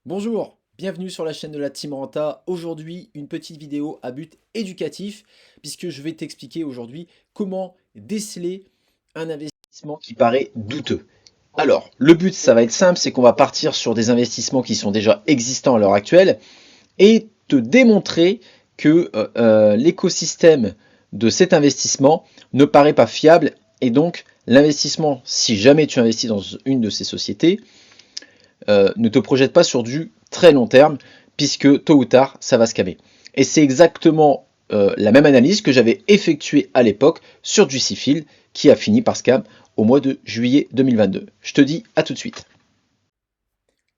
Bonjour, bienvenue sur la chaîne de la Team Renta. Aujourd'hui, une petite vidéo à but éducatif, puisque je vais t'expliquer aujourd'hui comment déceler un investissement qui paraît douteux. Alors, le but, ça va être simple, c'est qu'on va partir sur des investissements qui sont déjà existants à l'heure actuelle et te démontrer que l'écosystème de cet investissement ne paraît pas fiable et donc l'investissement, si jamais tu investis dans une de ces sociétés, ne te projette pas sur du très long terme, puisque tôt ou tard, ça va scammer. Et c'est exactement la même analyse que j'avais effectuée à l'époque sur du Cfil, qui a fini par scam au mois de juillet 2022. Je te dis à tout de suite.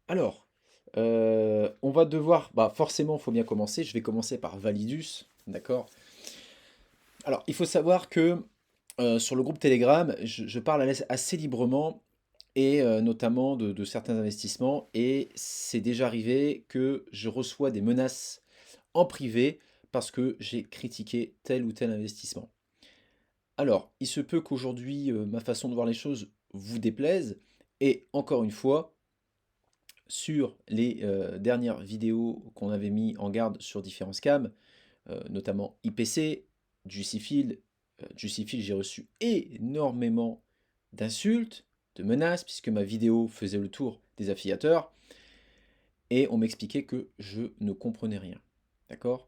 Alors, on va devoir, forcément, il faut bien commencer. Je vais commencer par Validus, d'accord. Alors, il faut savoir que sur le groupe Telegram, je parle assez librement et notamment de certains investissements. Et c'est déjà arrivé que je reçois des menaces en privé parce que j'ai critiqué tel ou tel investissement. Alors, il se peut qu'aujourd'hui, ma façon de voir les choses vous déplaise. Et encore une fois, sur les dernières vidéos qu'on avait mis en garde sur différents scams, notamment IPC, Juicyfield, j'ai reçu énormément d'insultes, de menaces, puisque ma vidéo faisait le tour des affiliateurs, et on m'expliquait que je ne comprenais rien. D'accord?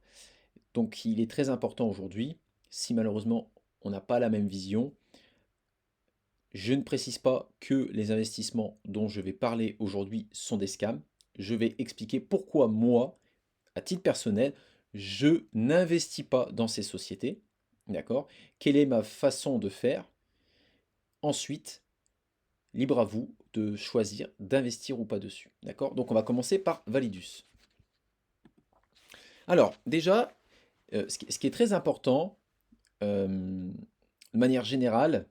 Donc il est très important aujourd'hui, si malheureusement on n'a pas la même vision, je ne précise pas que les investissements dont je vais parler aujourd'hui sont des scams. Je vais expliquer pourquoi moi, à titre personnel, je n'investis pas dans ces sociétés. D'accord? Quelle est ma façon de faire? Ensuite, libre à vous de choisir d'investir ou pas dessus. D'accord? Donc on va commencer par Validus. Alors, déjà, ce qui est très important, de manière générale,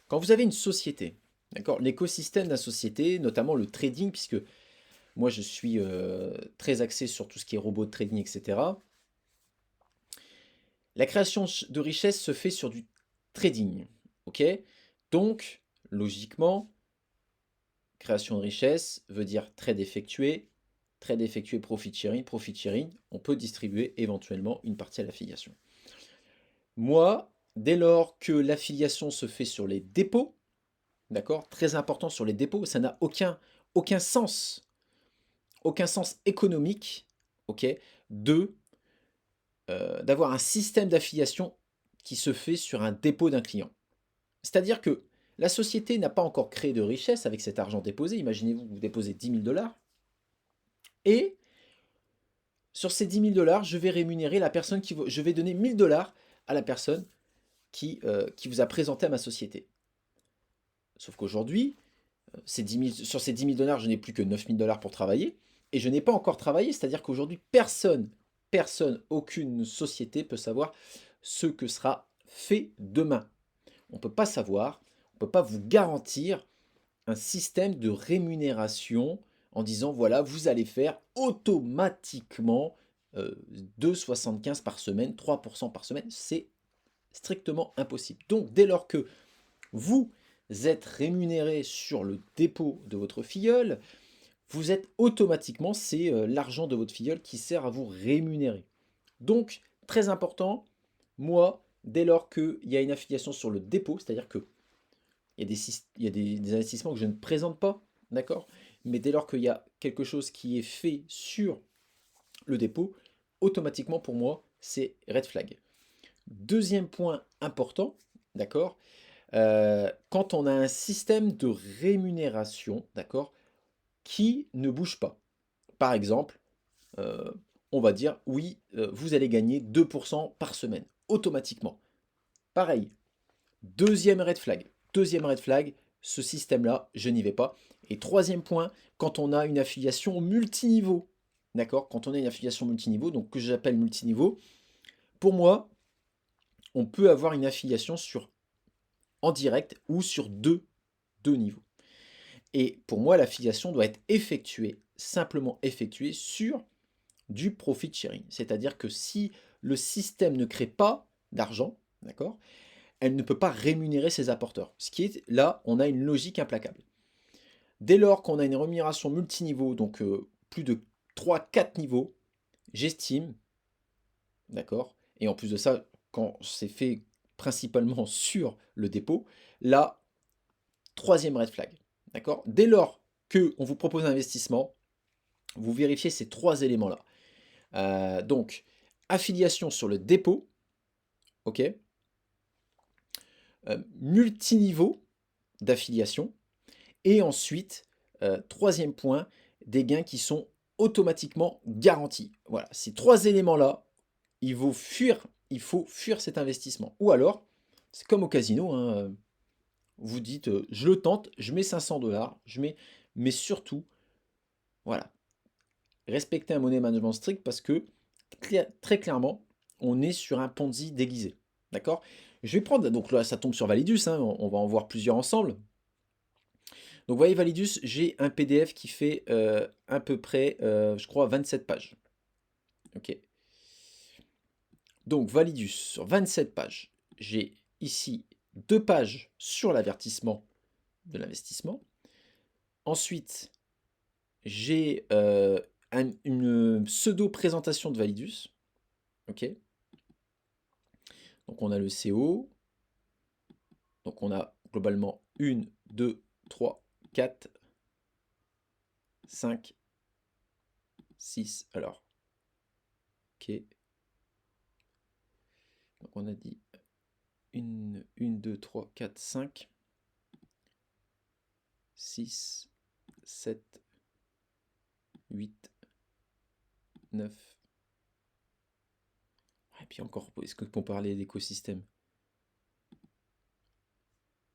quand vous avez une société, d'accord, l'écosystème de la société, notamment le trading, puisque moi je suis très axé sur tout ce qui est robot de trading, etc. La création de richesse se fait sur du trading, ok? Donc, logiquement, création de richesse veut dire trade effectué profit sharing, on peut distribuer éventuellement une partie à l'affiliation. Moi, dès lors que l'affiliation se fait sur les dépôts, d'accord, très important sur les dépôts, ça n'a aucun sens économique, ok, de d'avoir un système d'affiliation qui se fait sur un dépôt d'un client. C'est-à-dire que la société n'a pas encore créé de richesse avec cet argent déposé. Imaginez-vous, vous déposez 10 000 dollars et sur ces 10 000 dollars, je vais rémunérer la personne je vais donner 1 000 dollars à la personne qui vous a présenté à ma société. Sauf qu'aujourd'hui, sur ces 10 000 dollars, je n'ai plus que 9 000 dollars pour travailler et je n'ai pas encore travaillé. C'est-à-dire qu'aujourd'hui, aucune société peut savoir ce que sera fait demain. On ne peut pas savoir, on ne peut pas vous garantir un système de rémunération en disant voilà, vous allez faire automatiquement 2,75 par semaine, 3% par semaine. C'est strictement impossible. Donc, dès lors que vous êtes rémunéré sur le dépôt de votre filleul, vous êtes automatiquement, c'est l'argent de votre filleul qui sert à vous rémunérer. Donc, très important, moi, dès lors qu'il y a une affiliation sur le dépôt, c'est-à-dire que il y a des investissements que je ne présente pas, d'accord? Mais dès lors qu'il y a quelque chose qui est fait sur le dépôt, automatiquement pour moi, c'est red flag. Deuxième point important, d'accord? Quand on a un système de rémunération, d'accord, qui ne bouge pas. Par exemple, euh, on va dire, oui, vous allez gagner 2% par semaine, automatiquement. Pareil, deuxième red flag. Deuxième red flag, ce système-là, je n'y vais pas. Et troisième point, quand on a une affiliation multiniveau. D'accord? Quand on a une affiliation multiniveau, donc que j'appelle multiniveau, pour moi, on peut avoir une affiliation en direct ou sur deux niveaux. Et pour moi, l'affiliation doit être simplement effectuée sur du profit sharing. C'est-à-dire que si le système ne crée pas d'argent, d'accord, elle ne peut pas rémunérer ses apporteurs. Ce qui est là, on a une logique implacable. Dès lors qu'on a une rémunération multiniveau, donc plus de 3-4 niveaux, j'estime, d'accord? Et en plus de ça, quand c'est fait principalement sur le dépôt, là, troisième red flag, d'accord? Dès lors qu'on vous propose un investissement, vous vérifiez ces trois éléments-là. Donc, affiliation sur le dépôt, ok? Multiniveau d'affiliation. Et ensuite, troisième point, des gains qui sont automatiquement garantis. Voilà, ces trois éléments-là, il faut fuir cet investissement. Ou alors, c'est comme au casino, hein, vous dites, je le tente, je mets 500 dollars, mais surtout, voilà, respectez un money management strict parce que très clairement, on est sur un Ponzi déguisé. D'accord? Je vais prendre, donc là, ça tombe sur Validus, hein, on va en voir plusieurs ensemble. Donc, vous voyez, Validus, j'ai un PDF qui fait à peu près, je crois, 27 pages. Ok. Donc, Validus, sur 27 pages, j'ai ici 2 pages sur l'avertissement de l'investissement. Ensuite, j'ai une pseudo-présentation de Validus. Ok. Donc, on a le CO. Donc, on a globalement 1, 2, 3, 4, 5, 6. Alors, ok. Donc, on a dit 1, 2, 3, 4, 5, 6, 7, 8, 9. Et puis encore, est-ce qu'on peut parler d'écosystème?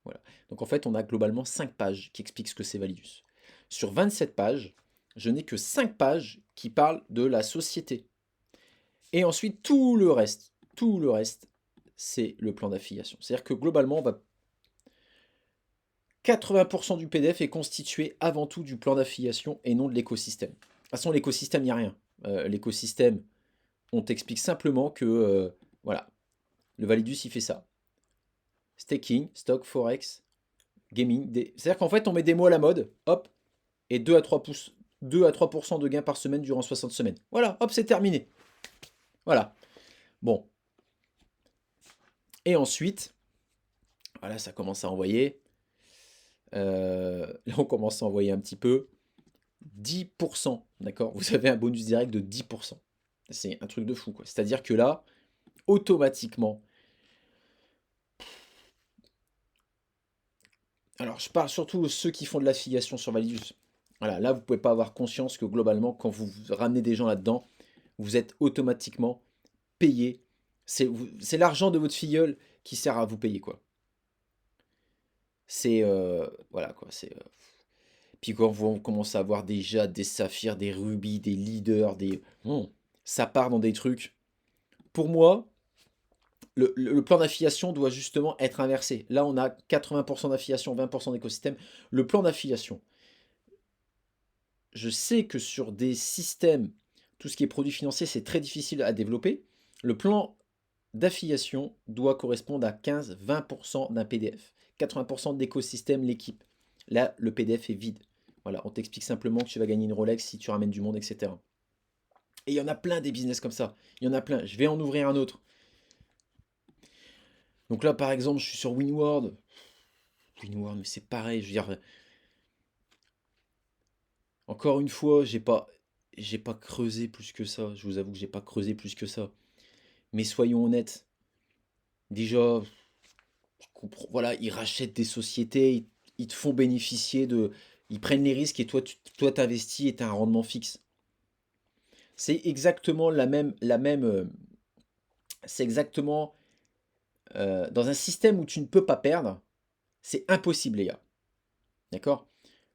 Voilà. Donc en fait, on a globalement 5 pages qui expliquent ce que c'est Validus. Sur 27 pages, je n'ai que 5 pages qui parlent de la société. Et ensuite, tout le reste, c'est le plan d'affiliation. C'est-à-dire que globalement, 80% du PDF est constitué avant tout du plan d'affiliation et non de l'écosystème. De toute façon, l'écosystème, il n'y a rien. L'écosystème, on t'explique simplement que, voilà, le Validus, il fait ça. Staking, stock, forex, gaming. C'est-à-dire qu'en fait, on met des mots à la mode, hop, et 2 à 3% de gains par semaine durant 60 semaines. Voilà, hop, c'est terminé. Voilà. Bon. Et ensuite, voilà, ça commence à envoyer. Là, on commence à envoyer un petit peu. 10%, d'accord? Vous avez un bonus direct de 10%. C'est un truc de fou, quoi. C'est-à-dire que là, automatiquement, alors je parle surtout de ceux qui font de l'affiliation sur Validus. Voilà, là, vous ne pouvez pas avoir conscience que globalement, quand vous ramenez des gens là-dedans, vous êtes automatiquement payé. C'est l'argent de votre filleule qui sert à vous payer, quoi. C'est voilà, quoi. Puis quand vous commencez à avoir des jades, des saphirs, des rubis, des leaders, ça part dans des trucs. Pour moi, le plan d'affiliation doit justement être inversé. Là, on a 80% d'affiliation, 20% d'écosystème. Le plan d'affiliation, je sais que sur des systèmes, tout ce qui est produits financiers, c'est très difficile à développer. Le plan d'affiliation doit correspondre à 15-20% d'un PDF. 80% d'écosystème, l'équipe. Là, le PDF est vide. Voilà, on t'explique simplement que tu vas gagner une Rolex si tu ramènes du monde, etc. Et il y en a plein des business comme ça. Il y en a plein. Je vais en ouvrir un autre. Donc là, par exemple, je suis sur Winward. Winward, mais c'est pareil. Je veux dire, encore une fois, j'ai pas creusé plus que ça. Je vous avoue que j'ai pas creusé plus que ça. Mais soyons honnêtes. Déjà, voilà, ils rachètent des sociétés, ils te font bénéficier de, ils prennent les risques et toi t'investis et tu as un rendement fixe. C'est exactement c'est exactement dans un système où tu ne peux pas perdre, c'est impossible les gars. D'accord?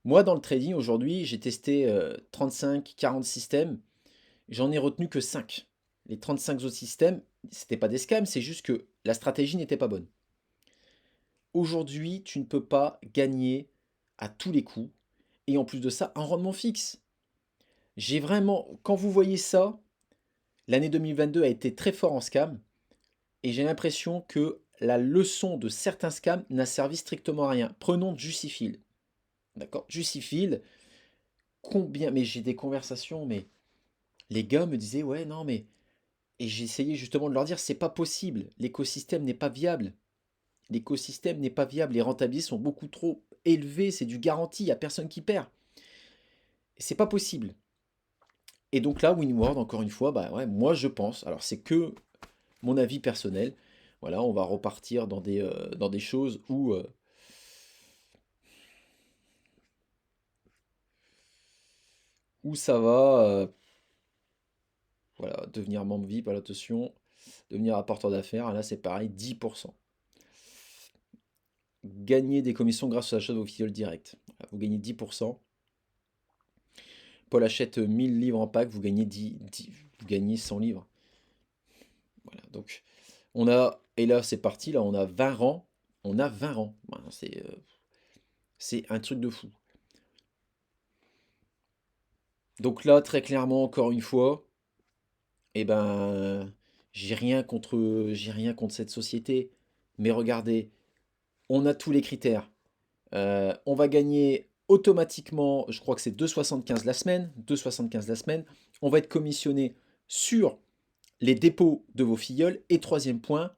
Moi dans le trading aujourd'hui, j'ai testé 35-40 systèmes, j'en ai retenu que 5. Les 35 autres systèmes, c'était pas des scams, c'est juste que la stratégie n'était pas bonne. Aujourd'hui, tu ne peux pas gagner à tous les coups. Et en plus de ça, un rendement fixe. J'ai vraiment, quand vous voyez ça, l'année 2022 a été très fort en scam. Et j'ai l'impression que la leçon de certains scams n'a servi strictement à rien. Prenons Juicifil. D'accord? Juicy Field, combien... Mais j'ai des conversations, mais les gars me disaient, ouais, non, mais... Et j'ai essayé justement de leur dire, c'est pas possible, l'écosystème n'est pas viable. L'écosystème n'est pas viable, les rentabilités sont beaucoup trop élevées, c'est du garanti, il n'y a personne qui perd. C'est pas possible. Et donc là, Winward, encore une fois, bah ouais, moi je pense, alors c'est que mon avis personnel, voilà, on va repartir dans des choses où ça va, voilà, devenir membre VIP, à l'attention, devenir apporteur d'affaires, là c'est pareil, 10%. Gagner des commissions grâce à l'achat de vos filleuls directs. Voilà, vous gagnez 10%. Paul achète 1000 livres en pack, vous gagnez vous gagnez 100 livres. Voilà, donc on a, et là c'est parti, là on a 20 rangs, on a 20 rangs. Voilà, c'est un truc de fou. Donc là, très clairement, encore une fois, eh ben, j'ai rien contre cette société. Mais regardez, on a tous les critères. On va gagner automatiquement, je crois que c'est 2,75 la semaine, 2,75 la semaine. On va être commissionné sur les dépôts de vos filleuls. Et troisième point,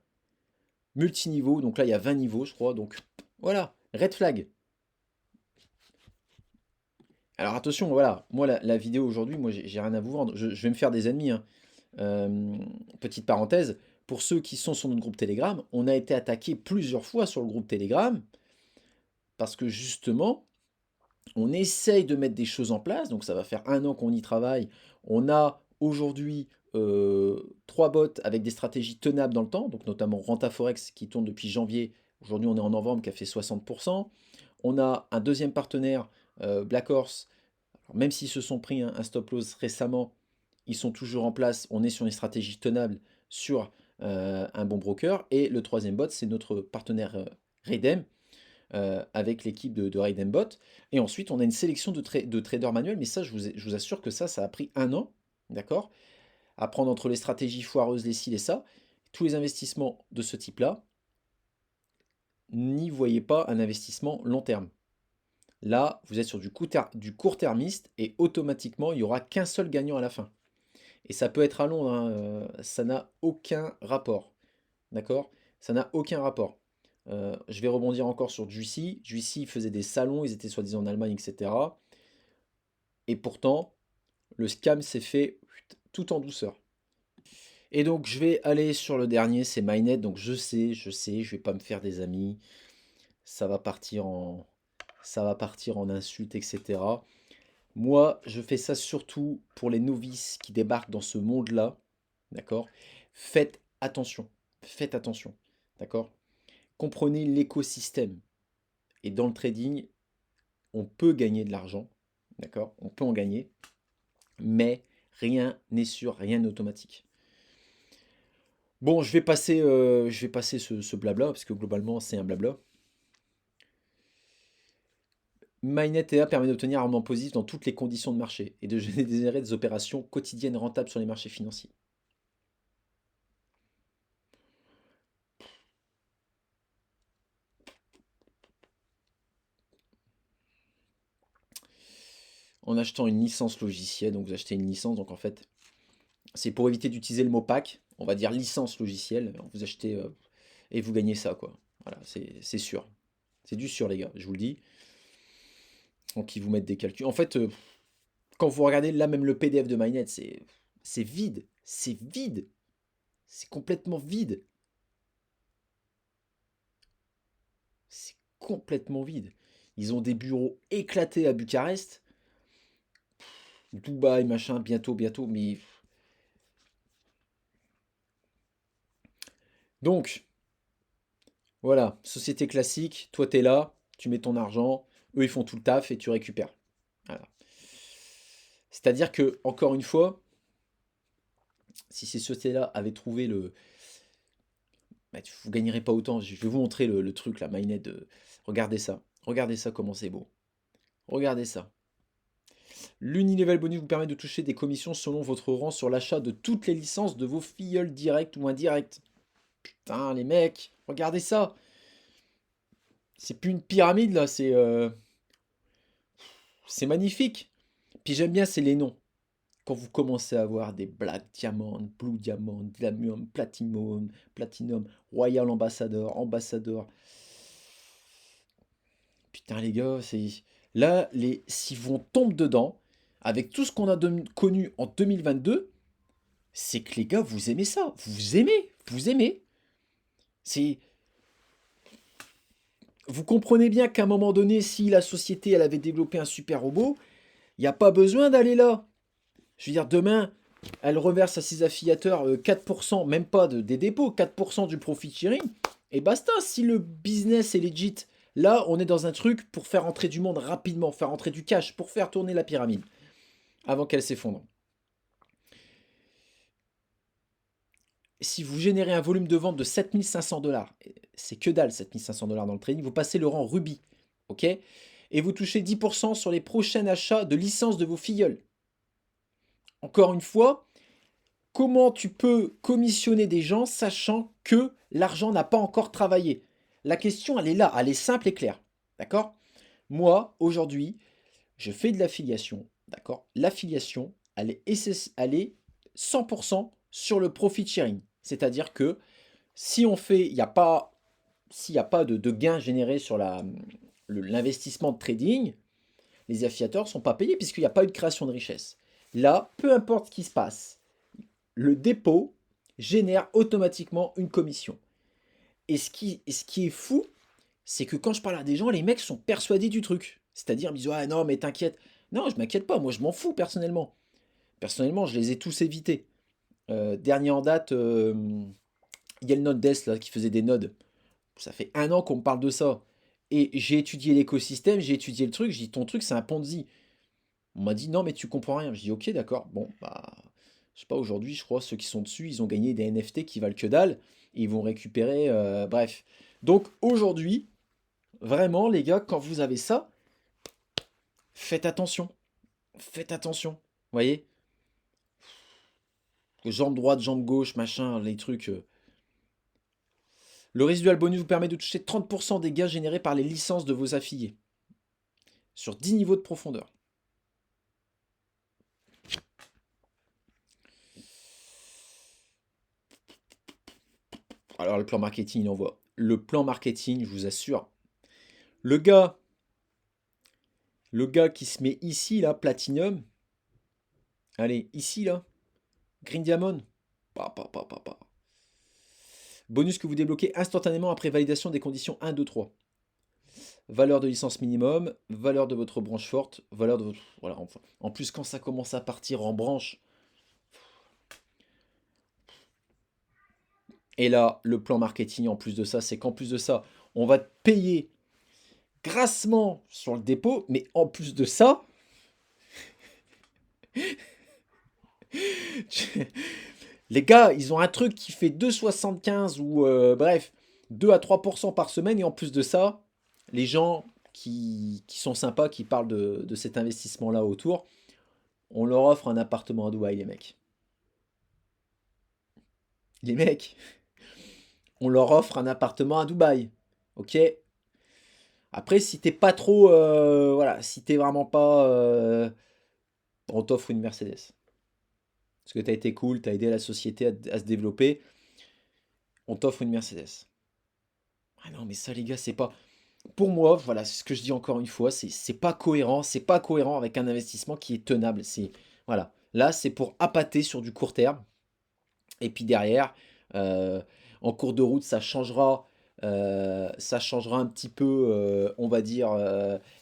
multiniveau. Donc là, il y a 20 niveaux, je crois. Donc voilà, red flag. Alors attention, voilà, moi la vidéo aujourd'hui, moi j'ai rien à vous vendre. Je vais me faire des ennemis, hein. Euh, Petite parenthèse, pour ceux qui sont sur notre groupe Telegram, on a été attaqué plusieurs fois sur le groupe Telegram parce que justement, on essaye de mettre des choses en place. Donc ça va faire 1 an qu'on y travaille. On a aujourd'hui 3 bots avec des stratégies tenables dans le temps, donc notamment Rentaforex qui tourne depuis janvier. Aujourd'hui, on est en novembre, qui a fait 60%. On a un deuxième partenaire, Black Horse. Alors, même s'ils se sont pris un stop loss récemment, ils sont toujours en place. On est sur une stratégie tenable sur un bon broker. Et le troisième bot, c'est notre partenaire Redem avec l'équipe de Raiden Et ensuite, on a une sélection de traders manuels. Mais ça, je vous assure que ça a pris 1 an. D'accord? À prendre entre les stratégies foireuses, les ci, les ça. Tous les investissements de ce type-là, n'y voyez pas un investissement long terme. Là, vous êtes sur du court-termiste et automatiquement, il n'y aura qu'un seul gagnant à la fin. Et ça peut être à Londres, hein, ça n'a aucun rapport. D'accord? Ça n'a aucun rapport. Je vais rebondir encore sur Juicy. Juicy faisait des salons, ils étaient soi-disant en Allemagne, etc. Et pourtant, le scam s'est fait tout en douceur. Et donc, je vais aller sur le dernier, c'est Mynet. Donc, je vais pas me faire des amis. Ça va partir en insultes, etc. Moi, je fais ça surtout pour les novices qui débarquent dans ce monde-là. D'accord? Faites attention. Faites attention. D'accord? Comprenez l'écosystème. Et dans le trading, on peut gagner de l'argent. D'accord? On peut en gagner. Mais rien n'est sûr, rien n'est automatique. Bon, je vais passer ce blabla, parce que globalement, c'est un blabla. MyNet.ea permet d'obtenir un rendement positif dans toutes les conditions de marché et de générer des opérations quotidiennes rentables sur les marchés financiers. En achetant une licence logicielle, donc vous achetez une licence, donc en fait, c'est pour éviter d'utiliser le mot pack, on va dire licence logicielle, vous achetez et vous gagnez ça, quoi. Voilà, c'est sûr. C'est du sûr, les gars, je vous le dis. Donc, ils vous mettent des calculs. En fait, quand vous regardez là, même le PDF de MyNet, c'est vide. C'est vide. C'est complètement vide. C'est complètement vide. Ils ont des bureaux éclatés à Bucarest, Dubaï, machin, bientôt, mais... Donc, voilà, société classique, toi t'es là, tu mets ton argent, eux ils font tout le taf et tu récupères. Voilà. C'est-à-dire que, encore une fois, si ces sociétés-là avaient trouvé le... Bah, vous gagnerez pas autant. Je vais vous montrer le truc là, MyNet. Regardez ça. Regardez ça comment c'est beau. Regardez ça. L'Unilevel Bonus vous permet de toucher des commissions selon votre rang sur l'achat de toutes les licences de vos filleuls directs ou indirects. Putain, les mecs, regardez ça. C'est plus une pyramide là, c'est... c'est magnifique. Puis j'aime bien, c'est les noms. Quand vous commencez à avoir des Black Diamond, Blue Diamond, Diamond, Platinum, Royal Ambassador, Ambassador. Putain les gars, c'est... Là, si on tombe dedans, avec tout ce qu'on a connu en 2022, c'est que les gars, vous aimez ça. Vous aimez. Vous aimez. C'est... Vous comprenez bien qu'à un moment donné, si la société elle avait développé un super robot, il n'y a pas besoin d'aller là. Je veux dire, demain, elle reverse à ses affiliateurs 4%, même pas des dépôts, 4% du profit sharing, et basta. Si le business est legit, là, on est dans un truc pour faire entrer du monde rapidement, faire entrer du cash, pour faire tourner la pyramide, avant qu'elle s'effondre. Si vous générez un volume de vente de 7 500 $, c'est que dalle 7 500 $ dans le trading, vous passez le rang Ruby, ok? Et vous touchez 10% sur les prochains achats de licences de vos filleuls. Encore une fois, comment tu peux commissionner des gens sachant que l'argent n'a pas encore travaillé? La question, elle est là, elle est simple et claire, d'accord? Moi, aujourd'hui, je fais de l'affiliation, d'accord? L'affiliation, elle est 100% sur le profit sharing. C'est-à-dire que si on fait, il n'y a pas, s'il n'y a pas de gain généré sur l'investissement de trading, les affiliateurs ne sont pas payés puisqu'il n'y a pas eu de création de richesse. Là, peu importe ce qui se passe, le dépôt génère automatiquement une commission. Et ce qui est fou, c'est que quand je parle à des gens, les mecs sont persuadés du truc. C'est-à-dire, ils me disent, ah non, mais t'inquiète. Non, je m'inquiète pas, moi je m'en fous personnellement. Personnellement, je les ai tous évités. Dernier en date, il y a le Node Desk là, qui faisait des nodes. Ça fait 1 an qu'on me parle de ça. Et j'ai étudié l'écosystème, j'ai étudié le truc, j'ai dit ton truc c'est un Ponzi. On m'a dit non mais tu comprends rien. Je dis ok d'accord, bon bah je sais pas aujourd'hui je crois ceux qui sont dessus ils ont gagné des NFT qui valent que dalle et ils vont récupérer bref. Donc aujourd'hui vraiment les gars quand vous avez ça faites attention. Faites attention. Vous voyez? Jambe droite, jambe gauche, machin, les trucs. Le résidual bonus vous permet de toucher 30% des gains générés par les licences de vos affiliés sur 10 niveaux de profondeur. Alors le plan marketing, il envoie. Le plan marketing, je vous assure. Le gars qui se met ici, là, Platinum. Allez, ici, là. Green Diamond. Pa. Bonus que vous débloquez instantanément après validation des conditions 1, 2, 3. Valeur de licence minimum, valeur de votre branche forte, valeur de votre... Voilà, enfin. En plus, quand ça commence à partir en branche... Et là, le plan marketing, en plus de ça, c'est qu'en plus de ça, on va te payer grassement sur le dépôt, mais en plus de ça, les gars, ils ont un truc qui fait 2,75 ou bref, 2 à 3% par semaine. Et en plus de ça, les gens qui sont sympas, qui parlent de cet investissement-là autour, on leur offre un appartement à Dubaï, les mecs. Les mecs, on leur offre un appartement à Dubaï. Ok? Après, si t'es pas trop... voilà, si t'es vraiment pas... on t'offre une Mercedes. Parce que t'as été cool, t'as aidé la société à se développer. On t'offre une Mercedes. Ah non, mais ça, les gars, c'est pas. Pour moi, voilà, c'est ce que je dis encore une fois, c'est pas cohérent avec un investissement qui est tenable. C'est voilà, là, c'est pour appâter sur du court terme. Et puis derrière, euh, en cours de route, ça changera un petit peu, on va dire,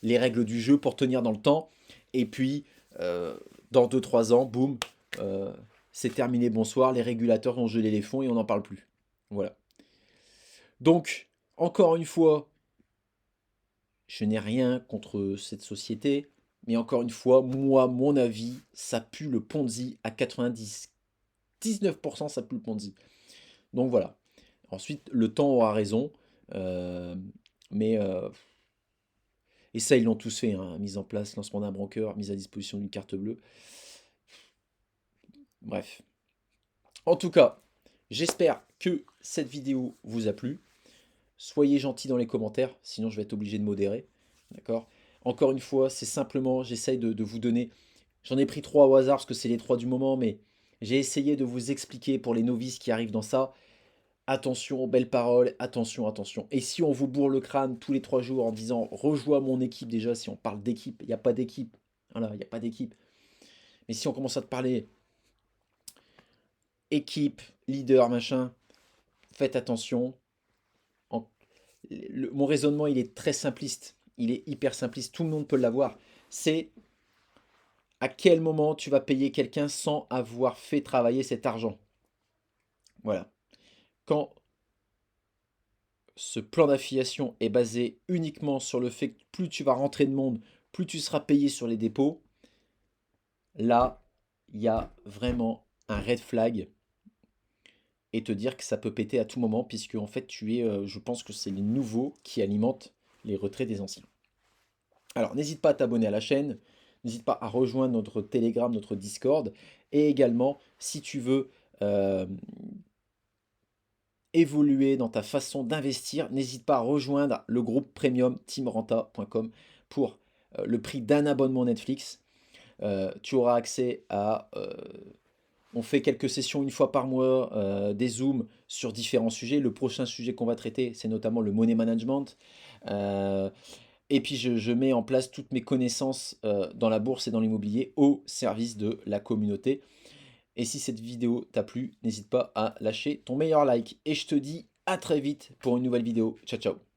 les règles du jeu pour tenir dans le temps. Et puis, dans 2 3 ans, boum, euh, c'est terminé, bonsoir. Les régulateurs ont gelé les fonds et on n'en parle plus. Voilà. Donc, encore une fois, je n'ai rien contre cette société, mais encore une fois, moi, mon avis, ça pue le Ponzi à 99%, ça pue le Ponzi. Donc voilà. Ensuite, le temps aura raison, euh, mais et ça, ils l'ont tous fait, hein, mise en place, lancement d'un broker, mise à disposition d'une carte bleue. Bref. En tout cas, j'espère que cette vidéo vous a plu. Soyez gentils dans les commentaires, sinon je vais être obligé de modérer. D'accord? Encore une fois, c'est simplement, j'essaye de vous donner, j'en ai pris 3 au hasard parce que c'est les 3 du moment, mais j'ai essayé de vous expliquer pour les novices qui arrivent dans ça, attention aux belles paroles, attention, attention. Et si on vous bourre le crâne tous les 3 jours en disant rejoins mon équipe, déjà, si on parle d'équipe, il n'y a pas d'équipe. Voilà, il n'y a pas d'équipe. Mais si on commence à te parler équipe, leader, machin, faites attention. En- mon raisonnement, il est très simpliste. Il est hyper simpliste. Tout le monde peut l'avoir. C'est à quel moment tu vas payer quelqu'un sans avoir fait travailler cet argent. Voilà. Quand ce plan d'affiliation est basé uniquement sur le fait que plus tu vas rentrer de monde, plus tu seras payé sur les dépôts, là, il y a vraiment un red flag et te dire que ça peut péter à tout moment puisque en fait je pense que c'est les nouveaux qui alimentent les retraits des anciens. Alors n'hésite pas à t'abonner à la chaîne, n'hésite pas à rejoindre notre Telegram, notre Discord et également si tu veux euh, évoluer dans ta façon d'investir, n'hésite pas à rejoindre le groupe premium teamrenta.com pour le prix d'un abonnement Netflix. Tu auras accès à... on fait quelques sessions une fois par mois, des zooms sur différents sujets. Le prochain sujet qu'on va traiter, c'est notamment le money management. Euh, et puis je mets en place toutes mes connaissances dans la bourse et dans l'immobilier au service de la communauté. Et si cette vidéo t'a plu, n'hésite pas à lâcher ton meilleur like. Et je te dis à très vite pour une nouvelle vidéo. Ciao, ciao.